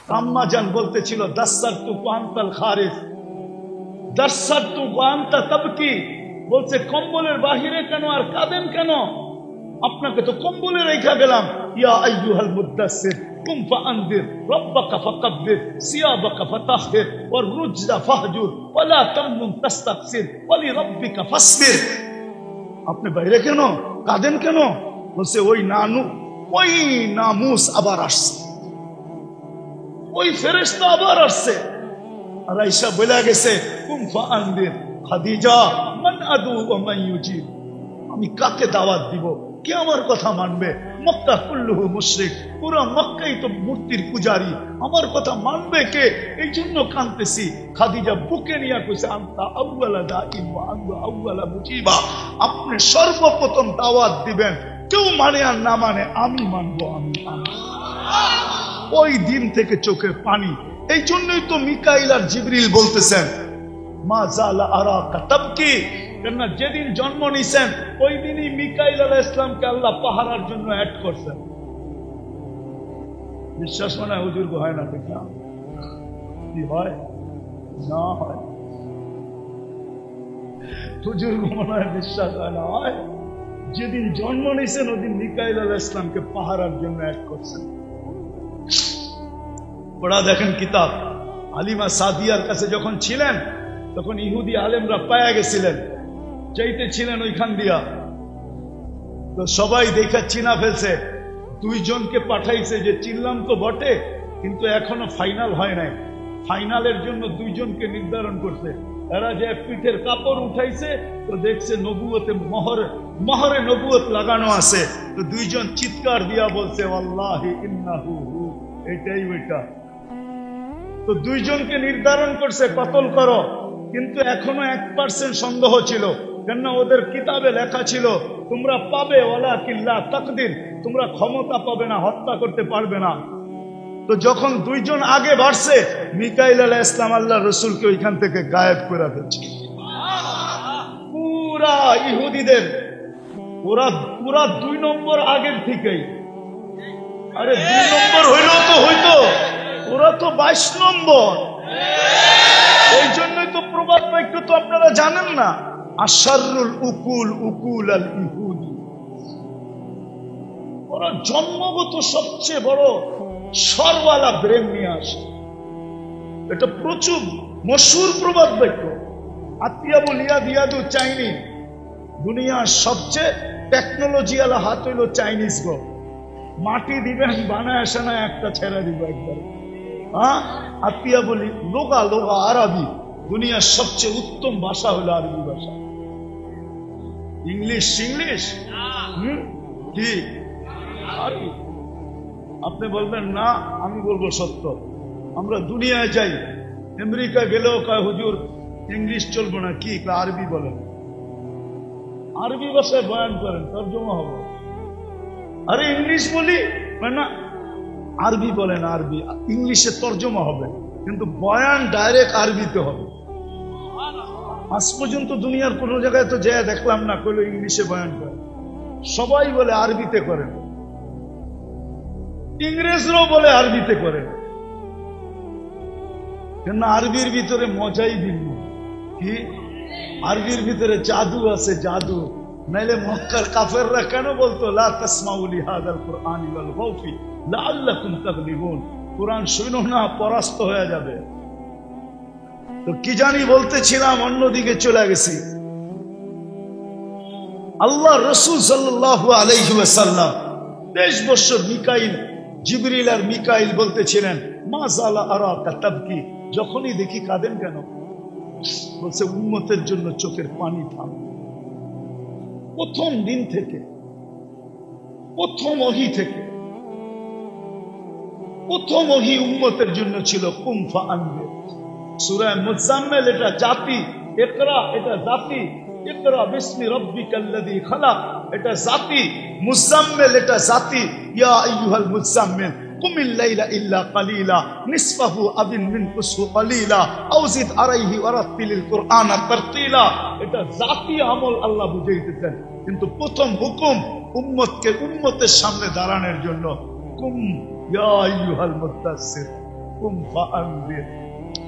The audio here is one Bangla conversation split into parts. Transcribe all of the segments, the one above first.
আম্মা জান বলতেছিল দাসসারতু আনতাল খারিজ, দাসসারতু আনতা তাবকি, বলছে কম্বলের বাহিরে কেন আর কাঁদেন কেন? আপনাকে তো কম্বলে রেখা গেলাম। ইয়া আইয়ুহাল মুদাসসির কুম ফাআনদির রাব্বাকা ফাকাব্বির সিয়াবাকা ফাতাহহির ওয়ার রুজা ফাহজুর ওয়ালা তামনুন তাস্তাকসির ওয়ালি রাব্বিকা ফাসবির। আপনি বাইরে কেন, কাঁদেন কেন? বলছে ওই নামুস আবার আসছে, ওই ফেরেশতা আবার আসছে। আর আয়েশা বলে গেছে কুম ফাআনদির খাদিজা মান আদু ওয়া মান ইউজিব, আমি কাকে দাওয়াত দিব, কে আমার কথা মানবে? মক্কা কুল্লুহু মুশরিক, পুরো মক্কাই তো মূর্তির পূজারী, আমার কথা মানবে কে? এই জন্য কাঁদতেছি। খাদিজা বুকে নিয়ে কইছে আনতা আউয়ালা দাঈন ওয়া আনতা আউয়ালা মুজিবা, আপনি সর্বপ্রথম দাওয়াত দিবেন, কেউ মানে আর না মানে আমি মানবো, আমি। ওই দিন থেকে চোখে পানি। এই জন্যই তো মিকাইল আর জিবরিল বলতেছেন মা জালা আরাকা তাবকি, কেন যেদিন জন্ম নিছেন ওই দিনই মিকাইল আলাইহিস সালামকে আল্লাহ পাহারার জন্য অ্যাড করছেন। বিশ্বাস মনে হয় হুজুর গো হয় না, ঠিক না? কি হয় না হয় হুজুর গো মনে হয় বিশ্বাস হয় না হয়। যেদিন জন্ম নিছেন ওদিন মিকাইল আলাইহিস সালামকে পাহারার জন্য অ্যাড করছেন। পড়া দেখেন কিতাব। হালিমা সাদিয়ার কাছে যখন ছিলেন তখন ইহুদি আলেমরা পায়া গেছিলেন, চাইতেছিলেন ওইখান দিয়া, তো সবাই দেখা চিনা ফেলছে। দুইজনকে পাঠাইছে যে চিনলাম তো বটে, কিন্তু এখনো ফাইনাল হয় নাই। ফাইনালের জন্য দুইজনকে নির্ধারণ করছে। এরা যে পিঠের কাপড় উঠাইছে তো দেখছে নবুয়তে মোহরে নবুয়ত লাগানো আছে। তো দুইজন চিৎকার দিয়া বলছে আল্লাহি ইন্নাহু, এটাই ওইটা। তো দুইজনকে নির্ধারণ করছে কতল করো, কিন্তু এখনো 1% সন্দেহ ছিল, কেননা ওদের কিতাবে লেখা ছিল তোমরা পাবে ওয়ালাকিন লা তাকদির, তোমরা ক্ষমতা পাবে না, হত্যা করতে পারবে না। তো যখন দুইজন আগে বাড়ছে, মিকাইল আলাইহিস সালাম আল্লাহ রাসূলকে ওইখান থেকে গায়েব করে দিয়েছে। পুরা ইহুদিদের পুরা 2 নম্বর আগের থেকেই, আরে 2 নম্বর হইলেও তো হইতো, ওরা তো 22 নম্বর। এই জন্যই তো প্রবাদ বাক্য তো আপনারা জানেন না, আশারুল উকুল আল ইহুদি, ওরা জন্মগত সবচেয়ে বড় সরওয়ালা ব্রেন নিয়ে আসে। এটা প্রচুর মশহুর প্রবাদ বাক্য। আতিয়াবুল ইয়াদু চাইনি, দুনিয়ার সবচেয়ে টেকনোলজি আলা হাত হইল চাইনিজ গো। মাটি দিবেন বানায় আসে না, একটা ছেড়ে দিব একবার। হ্যাঁ, আতিয়া বলি লোগা আরবি, দুনিয়ার সবচেয়ে উত্তম ভাষা হলো আরবি ভাষা। ইংলিশ কি আরবি? আপনি বলবেন না, আমি বলবো সত্য। আমরা দুনিয়ায় যাই, আমেরিকা গেলেও কয় হুজুর ইংলিশ চলবো না, কি আরবি বলেন, আরবি ভাষায় বয়ান করেন, তর্জমা হবে। আরে ইংলিশ বলি না, আরবি বলেন, আরবি ইংলিশে তর্জমা হবে, কিন্তু বয়ান ডাইরেক্ট আরবিতে হবে। আজ পর্যন্ত দুনিয়ার কোন জায়গায় তো যায় দেখলাম না কইলো ইংলিশে বয়ান করে, সবাই বলে আরবিতে করেন, ইংরেজরাও বলে আরবিতে করেন। কেন আরবির ভিতরে মজাই ভিন্ন। কি আরবির ভিতরে জাদু আছে, জাদু। নাইলে মক্কার কাফেররা কেন বলতো লা তাসমাউ লিহাদাল কুরআনি ওয়াল গাউফি লাআল্লাকুম তাগলিবুন, কুরআন শুনো না পরাস্ত হয়ে যাবে। তো কি জানি বলতেছিলাম, অন্যদিকে চলে গেছি। আল্লাহ রাসূল সাল্লাল্লাহু আলাইহি ওয়াসাল্লাম 23 বছর জিবরিল আর মিকাইল বলতেছিলেন মা জালা আরাকা তাবকি, যখনই দেখি কাঁদেন কেন? বলছে উম্মতের জন্য চোখের পানি থাম। প্রথম দিন থেকে, প্রথম ওহী থেকে, প্রথম ওহী উম্মতের জন্য ছিল কুম ফাআনদির। সূরা মুজাম্মিল এটা জাতি, ইকরা এটা জাতি, ইকরা বিসমি রাব্বিকাল্লাযী খালাক এটা জাতি, মুজাম্মিল এটা জাতি। ইয়া আইয়ুহাল মুজাম্মিল কুমিল লাইলা ইল্লা কালিলা নিসফাহু আবিন মিনকুসহু কালিলা আও জিদ আলাইহি ওয়ারাত্তিলিল কুরআনা তারতিলা এটা জাতি আমল আল্লাহ বুঝাইতেছেন। কিন্তু প্রথম হুকুম উম্মতকে উম্মতের সামনে দাঁড়ানোর জন্য, কুম ইয়া আইয়ুহাল মুদাসসির, কুম ফাআনদির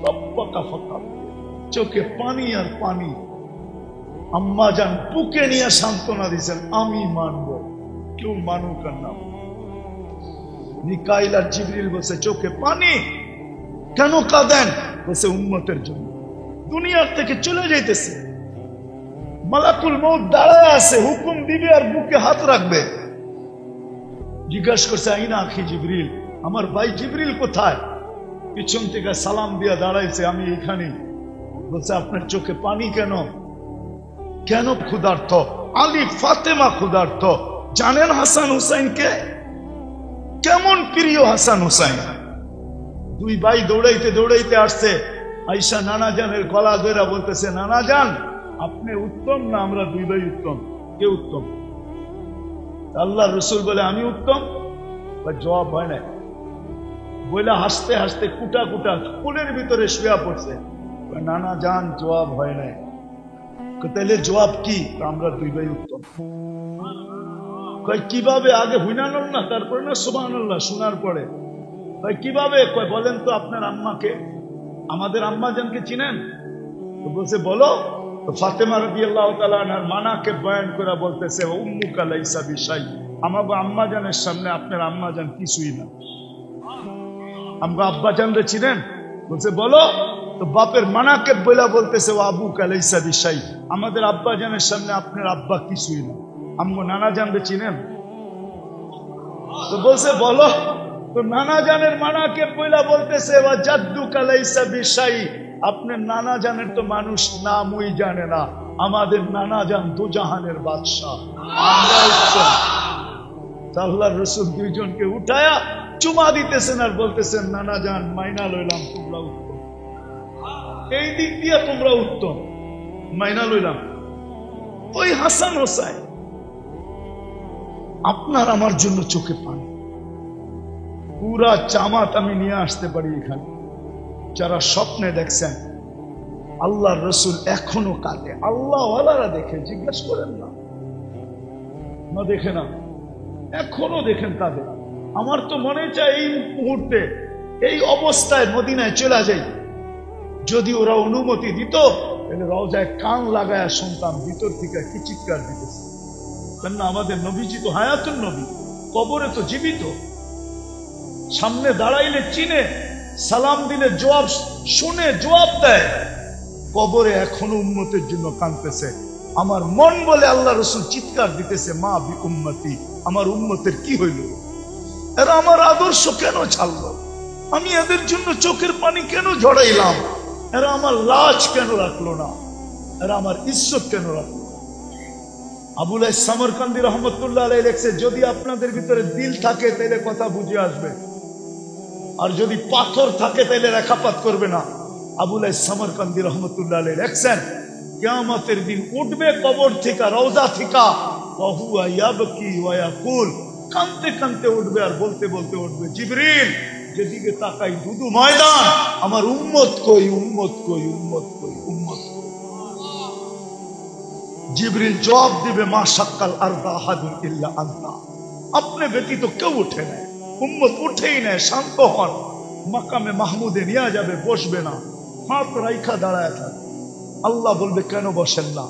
রাব্বাকা ফাকাব্বির। চোখে পানি আর পানি। আম্মা জান বুকে নিয়ে সান্ত্বনা দিয়েছেন, আমি মানবো, কেউ মানুক আর না। মিকাইল আর জিবরিল বলছে চোখে পানি, কেন কাঁদেন? বলছে উম্মতের জন্য। দুনিয়ার থেকে চলে যাইতেছে, মালাকুল মউত দাঁড়ায় আছে, হুকুম দিবে আর বুকে হাত রাখবে। জিজ্ঞাসা করছে আইনা আখি জিবরিল, আমার ভাই জিবরিল কোথায়? পিছন থেকে সালাম দিয়া দাঁড়াইছে, আমি এখানে। বলছে আপনার চোখে পানি কেন? কেন ক্ষুধার্ত? আলী ফাতেমা ক্ষুধার্ত। জানেন হাসান হুসাইনকে? কেমন প্রিয় হাসান হুসাইন। দুই ভাই দৌড়াইতে দৌড়াইতে আসছে, আইসা নানা জানের গলা ধরে বলতেছে, নানা জান আপনি উত্তম না আমরা দুই ভাই উত্তম? কে উত্তম? আল্লাহ রসুল বলে আমি উত্তম। জবাব হয় না, বইলা হাসতে হাসতে কুটা কুটা কোলের ভিতরে শুয়া পড়ছে। নানা জান জবাব হয় নাই। তাহলে জবাব কি? আমরা দুই ভাই উত্তম। কিভাবে? আগে হুইনান না, তারপরে না সুবহানাল্লাহ শোনার পরে কিভাবে? বলেন তো আপনার আম্মাকে, আমাদের আম্মা জানকে চিনেন? তো বলছে বলো। তো ফাতেমা রাদিয়াল্লাহু তাআলা আনহার মানাকে বয়ান করে বলতেছে, উম্মুকা লাইসা বিশাই, আমাগো আম্মা জানের সামনে আপনার আম্মা জান কিছুই না। আমগো আব্বা জানরে চিনেন? বলছে বলো। তো বাপের মানাকে বইলা বলতেছে, ও আবুকা লাইসা বিশাই, আমাদের আব্বা জানের সামনে আপনার আব্বা কিছুই না। আমগো নানা জানরে চিনেন? তো বলছে বলো। তো নানা জানের মানাকে বইলা বলতেছে, ওয়া জাদ্দুকা লাইসা বিশাই, আপনার নানা জানের তো মানুষ নামই জানে না, আমাদের নানা জান দুজাহানের বাদশাহ। আল্লাহর রাসূল দুইজনকে উঠায়া চুমা দিতেছেন আর বলতেছেন, নানা জান মাইনা লইলাম তোমরা উত্তম, এই দিক দিয়ে তোমরা উত্তম, মাইনা লইলাম। ওই হাসান হোসাইন আপনার আমার জন্য চোখে পানি। পুরা জামাত আমি নিয়ে আসতে পারি এখানে, যারা স্বপ্নে দেখছেন আল্লাহর রাসূল এখনো কাঁদে। আল্লাহ ওয়ালারা দেখে, জিজ্ঞাসা করেন না, না দেখে না, এখনো দেখেন কাঁদে। আমার তো মনে চায় এই মুহূর্তে এই অবস্থায় মদিনায় চলে যাই। যদি ওরা অনুমতি দিত তাহলে রওজায় কান লাগায় শুনতাম ভিতর থেকে কি চিৎকার দিতেছে। কেননা আমাদের নবীজি তো হায়াতুন নবী, কবরে তো জীবিত। সামনে দাঁড়াইলে চিনে, সালাম দিলে জবাব শুনে জবাব দেয়। কবরে এখনো উম্মতের জন্য কাঁদতেছে। আমার মন বলে আল্লাহ রসুল চিৎকার দিতেছে, মা বি উম্মতি, আমার উম্মতের কি হইল? এরা আমার আদর্শ কেন ছাড়লো? আমি এদের জন্য চোখের পানি কেন ঝরাইলাম? এরা আমার লাজ কেন রাখলো না? এরা আমার ইজ্জত কেন রাখলো? আবুল সামরকান্দি রহমতুল্লাহ আলাইহি লেখছে, যদি আপনাদের ভিতরে দিল থাকে তাহলে কথা বুঝে আসবে, আর যদি পাথর থাকে তাহলে রেখাপাত করবে না। আবুল সামরকান্দি রহমতুল্লাহ আলাইহি লেখছেন, কিয়ামতের দিন উঠবে কবর থেকে, রওজা থেকে, ওয়া হুয়া ইয়াবকি ওয়া ইয়াকুল, কাঁদতে কাঁদতে উঠবে আর বলতে বলতে উঠবে, জিবরিল যেদিকে তাকাই দুদু ময়দান, আমার উম্মত কই, উম্মত কই, উম্মত কই, উম্মত কই। জিবরিল জবাব দিবে, মা শাক্কাল আরদা আহাদুন ইল্লা আনতা, আপনি ব্যতীত কেউ উঠে না। উম্মত উঠেই নেয়, শান্ত হন। মাকামে মাহমুদে নিয়ে যাবে, বসবে না, হাত রাইখা দাঁড়ায় থাকে। আল্লাহ বলবে কেন বসেন না?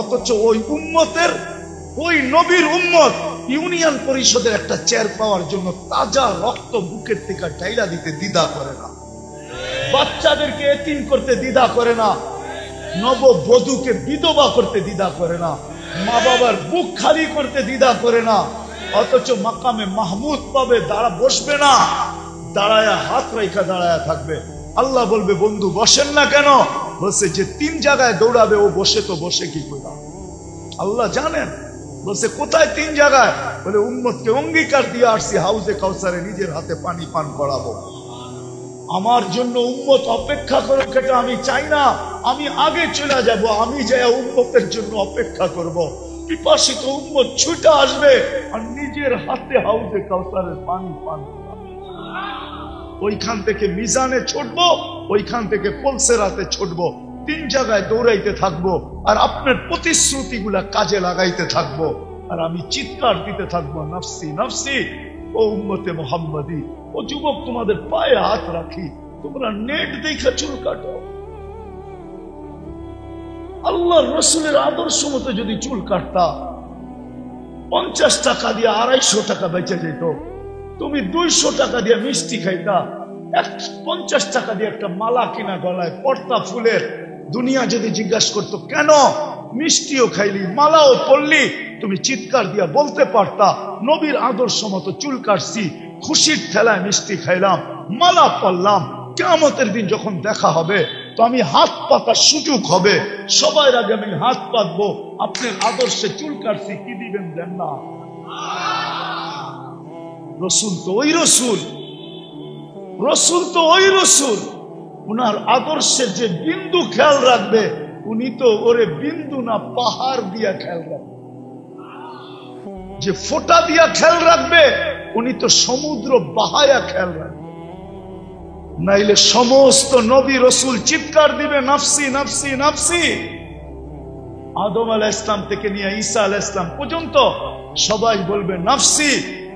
অথচ ওই উম্মতের, ওই নবীর উম্মত ইউনিয়ন পরিষদের একটা চেয়ার পাওয়ার জন্য তাজা রক্ত বুকের থেকে ঢাইলা দিতে দ্বিধা করে না, বাচ্চাদেরকে এতিম করতে দ্বিধা করে না, নববধূকে বিধবা করতে দ্বিধা করে না, মা বাবার বুক খালি করতে দ্বিধা করে না। অথচ মাকামে মাহমুদ পাবে, দাঁড়া বসবে না, দাঁড়ায়া হাত রাইখা দাঁড়ায়া থাকবে। আল্লাহ বলবে, বন্ধু বসেন না কেন? বলছে যে তিন জায়গায় দৌড়াবে ও বসে, তো বসে কি করে? আল্লাহ জানেন। বলছে কোথায় তিন জায়গায়? বলে উম্মতকে অঙ্গীকার দিয়ে আসছি, হাউজে কাউসারে নিজের হাতে পানি পান করাবো। আমার জন্য উম্মত অপেক্ষা করে, এটা আমি চাই না। আমি আগে চলে যাব, আমি যাই উম্মতের জন্য অপেক্ষা করব। পিপাসিত উম্মত ছুটে আসবে আর নিজের হাতে হাউজে কাউসারের পানি পান করাবো। ওইখান থেকে মিজানে ছুটবো, ওইখান থেকে পলসেরাতে ছুটবো। তিন জায়গায় দৌড়াইতে থাকবো আর আপনার প্রতিশ্রুতিগুলা কাজে লাগাইতে থাকবো। আর আমি চিৎকার দিতে থাকবো, নফসি নফসি, ও ও উম্মতে মুহাম্মাদি, ও যুবক, তোমাদের পায়ে হাত রাখি, তোমরা নেট দেখে চুল কাটো। আল্লাহর রসুলের আদর্শ মতো যদি চুল কাটতা, 50 টাকা দিয়ে 250 টাকা বেঁচে যেত। তুমি 200 টাকা দিয়ে মিষ্টি খাইতা, 50 টাকা দিয়ে একটা মালা কিনা গলায় পর্দা ফুলের। দুনিয়া যদি জিজ্ঞাসা করতো কেন মিষ্টিও খাইলি মালাও পড়লি, তুমি চিৎকার দিয়া বলতে পারতা, নবীর আদর্শ মতো চুল কাটছি, খুশির ঠেলায় মিষ্টি খাইলাম, মালা পড়লাম। কিয়ামতের দিন যখন দেখা হবে তো আমি হাত পাতার সুযোগ হবে, সবার আগে আমি হাত পাতবো, আপনার আদর্শে চুল কাটছি, কি দিবেন দেন না। রসুল তো ওই রসুল, রসুল তো ওই রসুল, উনার আদর্শের যে বিন্দু খেয়াল রাখবে, উনি তো ওরে বিন্দু না পাহাড় দিয়া খেয়াল রাখবে। যে ফোঁটা দিয়া খেয়াল রাখবে, উনি তো সমুদ্র বাহায়া খেয়াল রাখবে। নাইলে সমস্ত নবী রসুল চিৎকার দিবে নাফসি নাফসি নাফসি। আদম আলাইহিস ইসলাম থেকে নিয়ে ঈসা আলাইহিস ইসলাম পর্যন্ত সবাই বলবে নাফসি,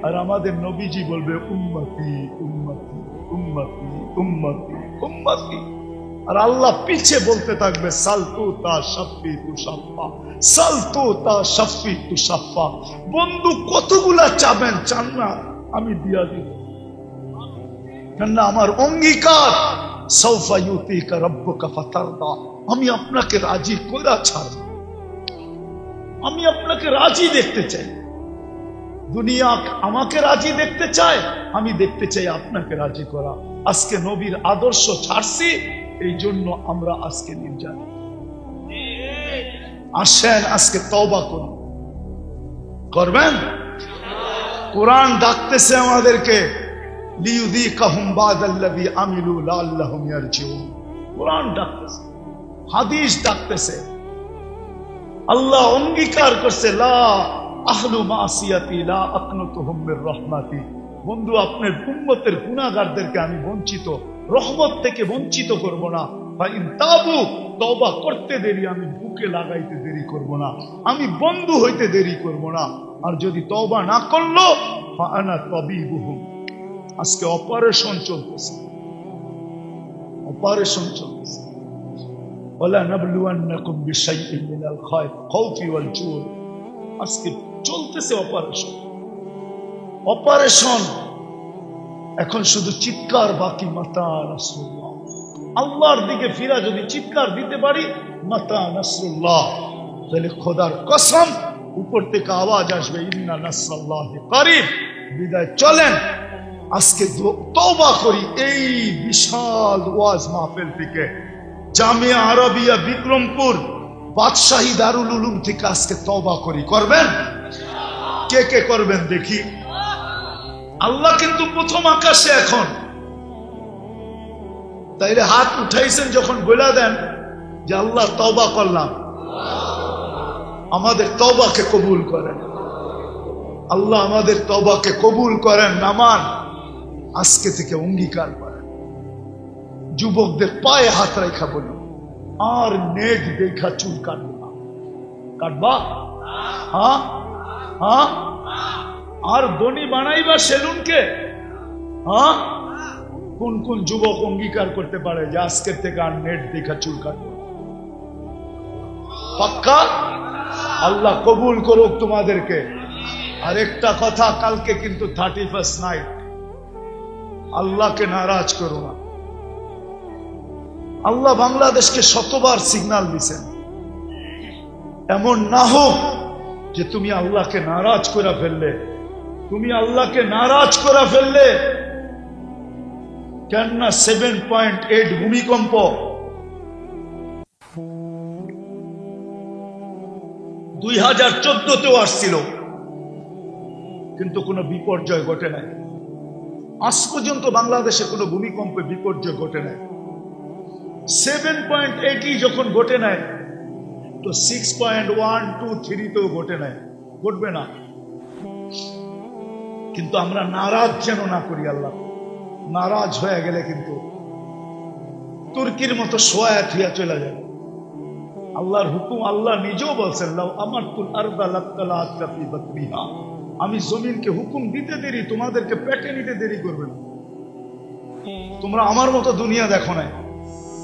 আর আমাদের নবীজি বলবে উম্মতি উম্মতি উম্মতি উম্মতি উম্মতি। আর আল্লাহ পিছে বলতে থাকবে সালতু তা শাফি তু শাফা, সালতু তা শাফি তু শাফা। বন্ধু কতগুলা চাবেন, চান না আমি দিয়া দিব, কেননা আমার অঙ্গীকার সাউফা ইউতিকা রাব্বুকা ফাতারদা, আমি আপনাকে রাজি কইরা ছাড়ব, আমি আপনাকে রাজি দেখতে চাই। দুনিয়া আমাকে রাজি দেখতে চায়, আমি দেখতে চাই আপনাকে রাজি করা। আজকে নবীর আদর্শ ছাড়ছি, এই জন্য আমরা আজকে নির্যাতন। আসেন আজকে তওবা করুন, করবেন? কোরআন ডাকতেছে আমাদেরকে, লিয়ুযীকাহুম বাদাল্লাযী আমিলু লাআল্লাহুম ইয়ারজিউন। কোরআন ডাকতেছে, হাদিস ডাকতেছে। আল্লাহ অঙ্গীকার করছে, লা আহলু মাসিয়াতি লা আকনুতুহুম মির রাহমাতি। বন্ধু, আপনার উম্মতের গুনাহগারদেরকে আমি বঞ্চিত, রহমত থেকে বঞ্চিত করব না। ফাইন তাবু, তওবা করতে দেরি, আমি বুকে লাগাইতে দেরি করব না, আমি বন্ধু হইতে দেরি করব না। আর যদি তওবা না করলো, ফাআনা তাবিবুহুম। আজকে অপারেশন চলতেছে, অপারেশন চলতেছে। ওয়ালা নাবলুয়ান্নাকুম বিশাইইন মিনাল খাউফি ওয়াল জুউ। আজকে চলতেছে অপারেশন, অপারেশন। এখন শুধু চিৎকার বাকি, মাতা নাসরুল্লাহ। আল্লাহর দিকে ফিরা যদি চিৎকার দিতে পারি, মাতা নাসরুল্লাহ, তাহলে খোদার কসম উপর থেকে আওয়াজ আসবে, ইন্না নাসরাল্লাহি কারীব। বিদায় চলেন আজকে তওবা করি। এই বিশাল ওয়াজ মাহফিল থেকে, জামিয়া আরবিয়া বিক্রমপুর বাদশাহী দারুল উলুম থেকে আজকে তওবা করি। করবেন? কে কে করবেন দেখি? আল্লাহ কিন্তু প্রথম আকাশে এখন, তাইলে হাত উঠাইছেন যখন বলে দেন যে আল্লাহ তওবা করলাম, আমাদের তওবাকে কবুল করেন। আল্লাহ আমাদের তওবাকে কবুল করেন। নামান আজকে থেকে অঙ্গীকার করেন। যুবকদের পায়ে হাত রেখা বলি, আর নেট দেখা চুল কাটবো না। কাটবা? হ্যাঁ হ্যাঁ। আর ধনী বানাইবা সেলুনকে? হ্যাঁ। কোন কোন যুবক অঙ্গীকার করতে পারে যে আজকের থেকে আর নেট দেখা চুল কাটবো? পাক্কা? আল্লাহ কবুল করুক তোমাদেরকে। আর একটা কথা, কালকে কিন্তু 31st নাইট, আল্লাহকে নারাজ করো না। আল্লাহ বাংলাদেশকে শতবার সিগন্যাল দিছেন, এমন না হোক যে তুমি আল্লাহকে নারাজ করে ফেললে, তুমি আল্লাহকে নারাজ করে ফেললে। কেননা 7.8 ভূমিকম্প 2014তেও আসছিল, কিন্তু কোনো বিপর্যয় ঘটে নাই। আজ পর্যন্ত বাংলাদেশে কোনো ভূমিকম্পে বিপর্যয় ঘটে নাই। 7.8 যখন ঘটে নাই, তো 6.1, 2, 3তেও ঘটে নাই, ঘটবে না। কিন্তু আমরা নারাজ যেন না করি আল্লাহ। নারাজ হয়ে গেলে কিন্তু তুর্কির মতো সোয়া থিয়া চলে যাবে। আল্লাহর হুকুম, আল্লাহ নিজেও বলছেন, লাউ আমারতুল আরদা লাত্তালাআত ফি বাতনিহা, আমি জমিনকে হুকুম দিতে দেরি, তোমাদেরকে পেটে নিতে দেরি করবে না। তোমরা আমার মতো দুনিয়া দেখো নাই।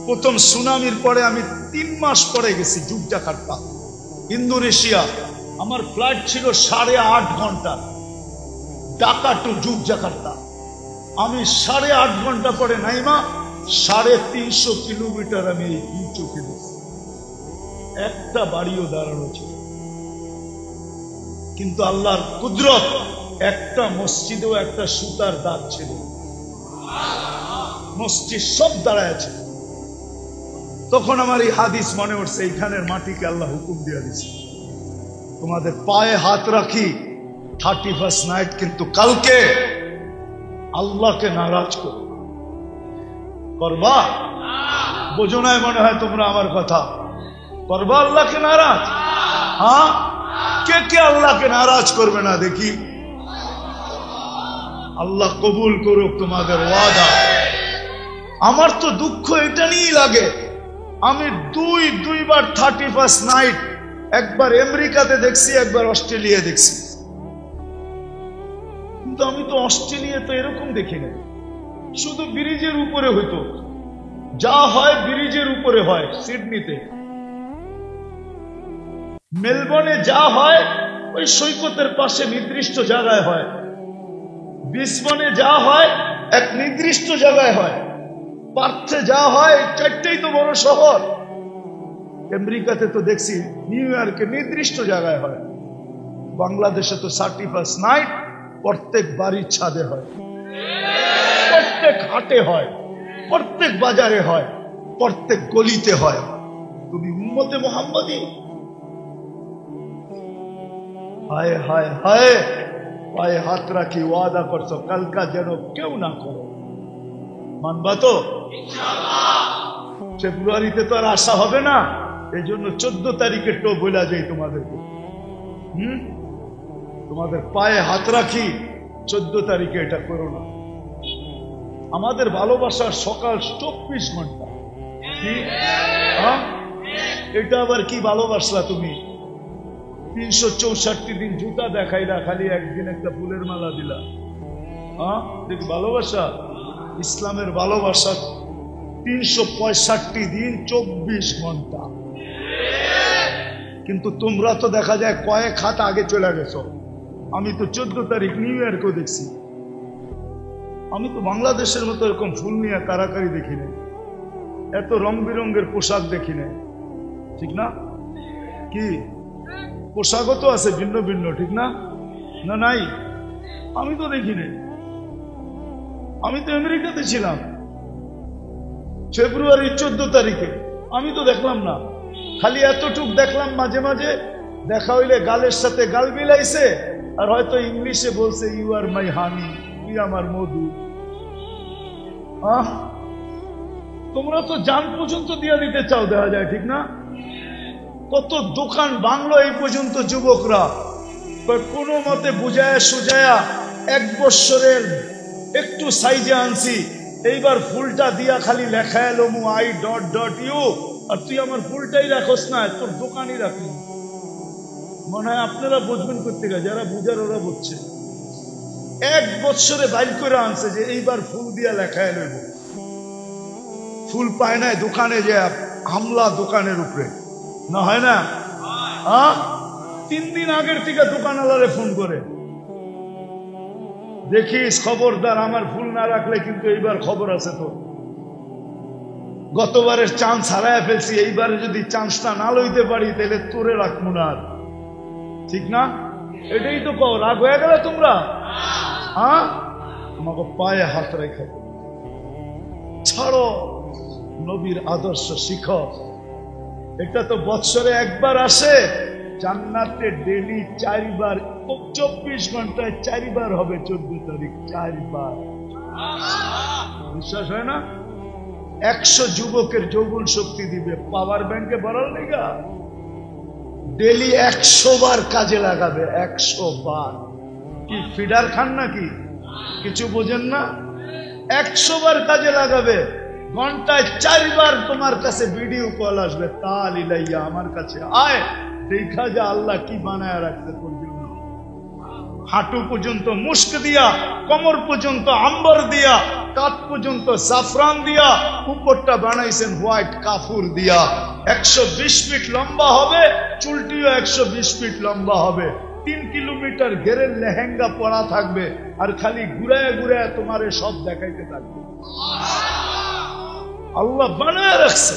প্রথম সুনামির পরে আমি 3 মাস পরে গেছি যুগজাকার্তা, ইন্দোনেশিয়া। আমার ফ্লাইট ছিল 8.5 ঘন্টা, ঢাকা টু যুগজাকার্তা। আমি 8.5 ঘন্টা পরে নাইমা 350 কিলোমিটার আমি এই চোখে দেখছি। একটা বাড়িও দাঁড়ানো ছিল, কিন্তু আল্লাহর কুদরত, একটা মসজিদেও একটা সুতার দাগ ছিল। মসজিদ সব দাঁড়ায় আছে। তখন আমার এই হাদিস মনে উঠছে, এইখানের মাটিকে আল্লাহ হুকুম দিয়ে দিচ্ছে, তোমাদের পায়ে হাত রাখি 31st নাইট, কিন্তু কালকে আল্লাহকে নারাজ করবা। বোঝো নাই মনে হয় তোমরা আমার কথা। করবা আল্লাহকে নারাজ? হ্যাঁ, কে কে আল্লাহকে নারাজ করবে না দেখি? আল্লাহ কবুল করুক তোমাদের ওয়াদা। আমার তো দুঃখ এটা নিয়েই লাগে, আমি দুইবার 31st নাইট, একবার আমেরিকাতে দেখছি, একবার অস্ট্রেলিয়া দেখছি। কিন্তু আমি তো অস্ট্রেলিয়া তো এরকম দেখি না, শুধু ব্রিজের উপরে হইতো, যা হয় ব্রিজের উপরে হয়। সিডনিতে, মেলবোর্নে যা হয় ওই সৈকতের পাশে নির্দিষ্ট জায়গায় হয়। ব্রিসবেনে যা হয় এক নির্দিষ্ট জায়গায় হয়। পার্থে যা হয়, 4টেই তো বড় শহর। আমেরিকাতে তো দেখছি নিউ ইয়র্কে নির্দিষ্ট জায়গায় হয়। বাংলাদেশে তো 31st নাইট প্রত্যেক বাড়ির ছাদে হয়, প্রত্যেক হাটে হয়, প্রত্যেক বাজারে হয়, প্রত্যেক গলিতে হয়। তুমি উম্মতে মুহাম্মাদি। হায় হায় হায়, পায়ে হাত রাখি, ওয়াদা করছো কালকা যেন কেউ না করো। মানবা তো? ফেব্রুয়ারিতে তো আর আসা হবে না, এই জন্য 14 তারিখে তো বলা যায় তোমাদেরকে। তোমাদের পায়ে হাত রাখি, 14 তারিখে এটা করো না। আমাদের ভালোবাসার সকাল 24 ঘন্টা। কি এটা আবার কি ভালোবাসলা তুমি? 364 দিন জুতা দেখাইলা, খালি একদিন একটা ফুলের মালা দিলা। দেখি ভালোবাসা? ইসলামের ভালোবাসা 365 দিন 24 ঘন্টা। কিন্তু তোমরা তো দেখা যায় কয়েক হাত আগে চলে গেছো। আমি তো 14 তারিখ নিউ ইয়র্কেও দেখছি। আমি তো বাংলাদেশের মতো এরকম ফুল নিয়ে কারাকারি দেখি না, এত রং বেরঙের পোশাক দেখি না, ঠিক না? কি পোশাকও তো আছে ভিন্ন ভিন্ন, ঠিক না? না নাই? আমি তো দেখি নাই। আমি তো আমেরিকাতে ছিলাম ফেব্রুয়ারির 14 তারিখে, আমি তো দেখলাম না। খালি এতটুক দেখলাম, মাঝে মাঝে দেখা হইলে গালের সাথে গাল মিলাইছে, আর হয়তো ইংলিশে বলছে ইউ আর মাই হানি, তুই আমার মধু। তোমরা তো জান পর্যন্ত দিয়ে দিতে চাও, দেখা যায়, ঠিক না? কত দোকান বাংলো এই পর্যন্ত যুবকরা কোনো মতে বুঝায়া সুজায়া 1 বছরের একটু সাইজে আনছি, এইবার ফুলটা দিয়া খালি লেখা এলো I.U, আর তুই আমার ফুলটাই রাখোস না, তোর দোকানই রাখলি। মনে হয় আপনারা বুঝবেন করতে গেলে, যারা বুঝার ওরা বুঝছে। 1 বছরে বাইর করে আনছে যে এইবার ফুল দিয়া লেখা এলো। ফুল পায় নাই, দোকানে যে হামলা দোকানের উপরে, না হয় না? 3 দিন আগের থেকে দোকানওয়ালারে ফোন করে, দেখিস খবরদার, আমার ফুল না রাখলে কিন্তু এইবার খবর আছে তো। গতবারের চান্স হারায় ফেলছি, এইবারে যদি চান্সটা না লইতে পারি তাহলে তোরে রাখবো না, ঠিক না? এটাই তো কও, রাগ হয়ে গেলে তোমরা? তোমাকে পায়ে হাত রেখে ছাড়ো, নবীর আদর্শ শিখো। এটা তো বৎসরে একবার আসে, জান্নাতে ডেলি 4 বার, 24 ঘন্টায় 4 বার হবে 14 তারিখ, 4 বার। বিশ্বাস হয় না? 100 যুবকের যৌবন শক্তি দিবে, পাওয়ার ব্যাংকে ভরার লেগা ডেলি 100 বার কাজে লাগাবে, 100 বার। কি ফিডার খান নাকি? কিছু বোঝেন না? 100 বার কাজে লাগাবে, ঘন্টায় 4 বার তোমার কাছে ভিডিও কল আসবে, তাল ইলাইয়া আমার কাছে আয়, দেখা যা আল্লাহ কি বানায় রাখতে তোর জন্য। হাঁটু পর্যন্ত মুস্ক দিয়া, কোমর পর্যন্ত আম্বর দিয়া, কাঁধ পর্যন্ত জাফরান দিয়া, উপরটা বানাইছেন হোয়াইট কাফুর দিয়া। 120 ফিট লম্বা হবে, চুলটিও 120 ফিট লম্বা হবে। 3 কিলোমিটার ঘেরের লেহেঙ্গা পরা থাকবে, আর খালি ঘুরায় ঘুরায় তোমারে সব দেখাইতে থাকবে। আল্লাহ বানায় রাখছে।